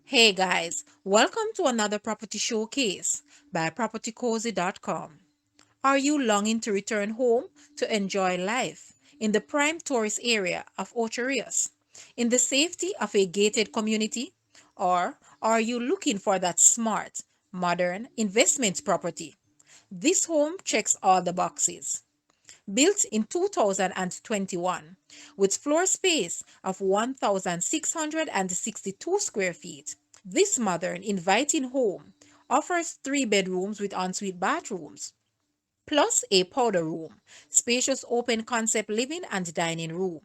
Hey guys, welcome to another property showcase by propertycozy.com. Are you longing to return home to enjoy life in the prime tourist area of Ocho Rios, in the safety of a gated community? Or are you looking for that smart, modern investment property? This home checks all the boxes. Built in 2021 with floor space of 1,662 square feet. This modern, inviting home offers 3 bedrooms with ensuite bathrooms, plus a powder room, spacious open concept living and dining room,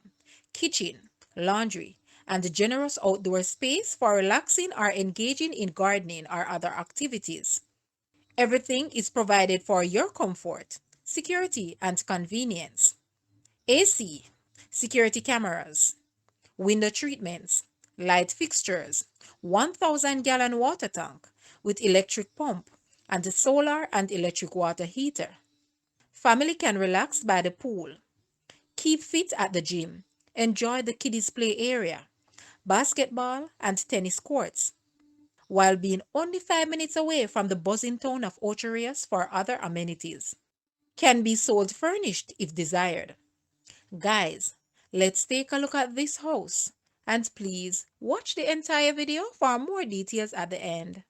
kitchen, laundry, and generous outdoor space for relaxing or engaging in gardening or other activities. Everything is provided for your comfort, security, and convenience. AC, security cameras, window treatments, light fixtures, 1,000-gallon water tank with electric pump, and a solar and electric water heater. Family can relax by the pool, keep fit at the gym, enjoy the kiddies play area, basketball and tennis courts, while being only 5 minutes away from the buzzing town of Ocho Rios for other amenities. Can be sold furnished if desired. Guys, let's take a look at this house. And please watch the entire video for more details at the end.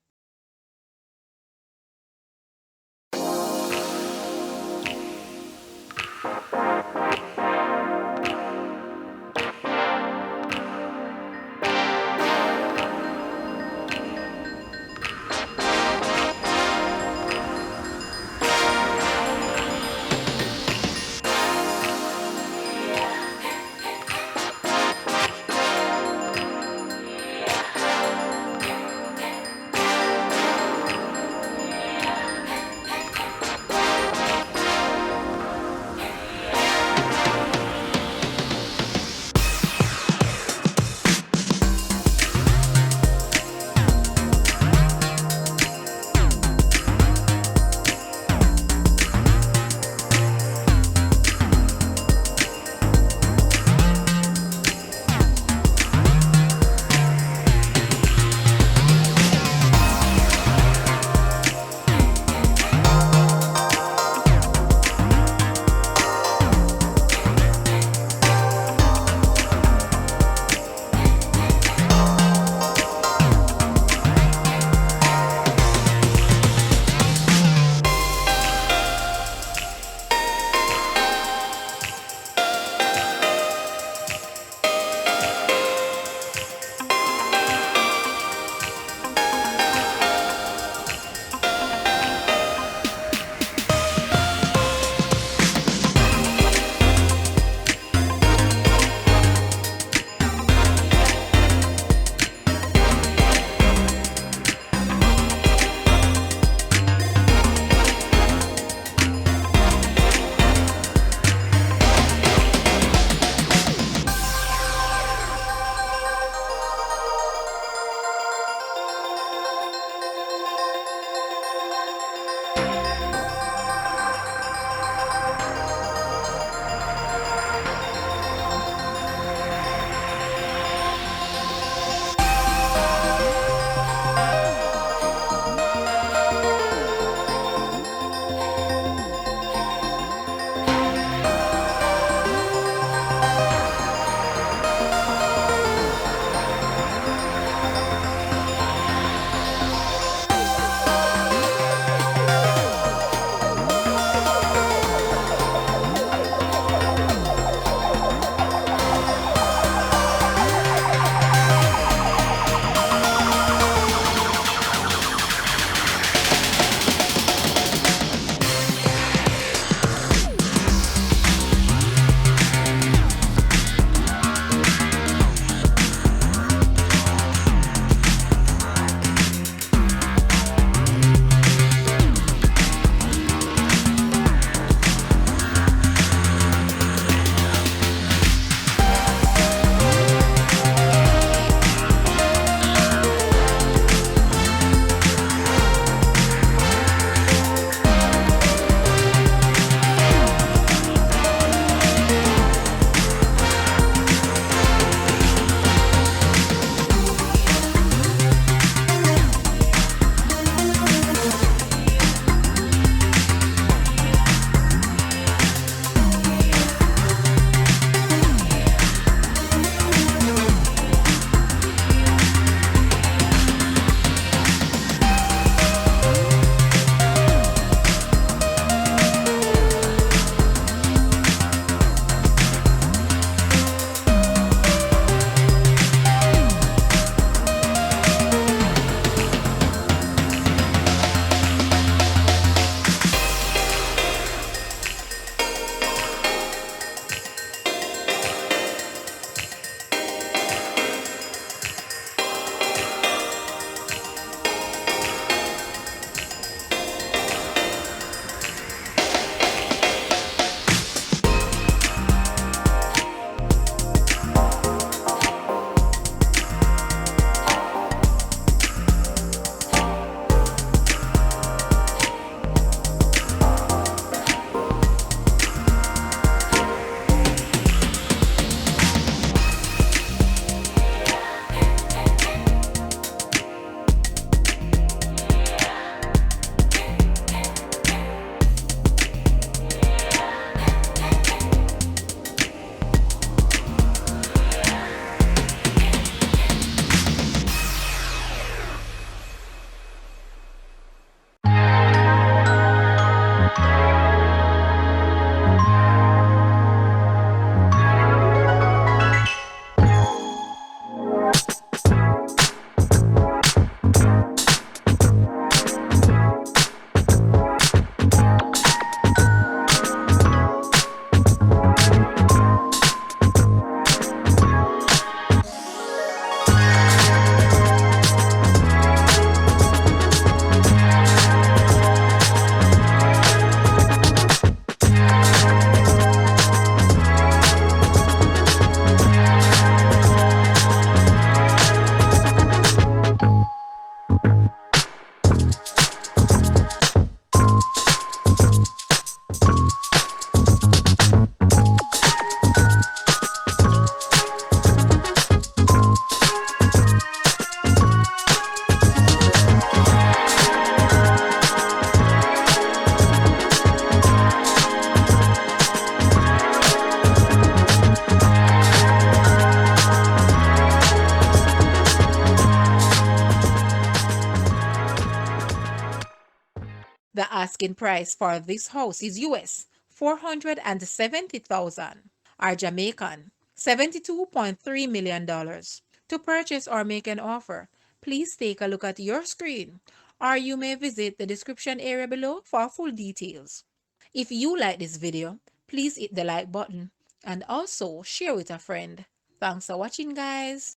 The asking price for this house is US 470,000 or Jamaican $72.3 million. To purchase or make an offer, please take a look at your screen, or you may visit the description area below for full details. If you like this video, please hit the like button and also share with a friend. Thanks for watching, guys.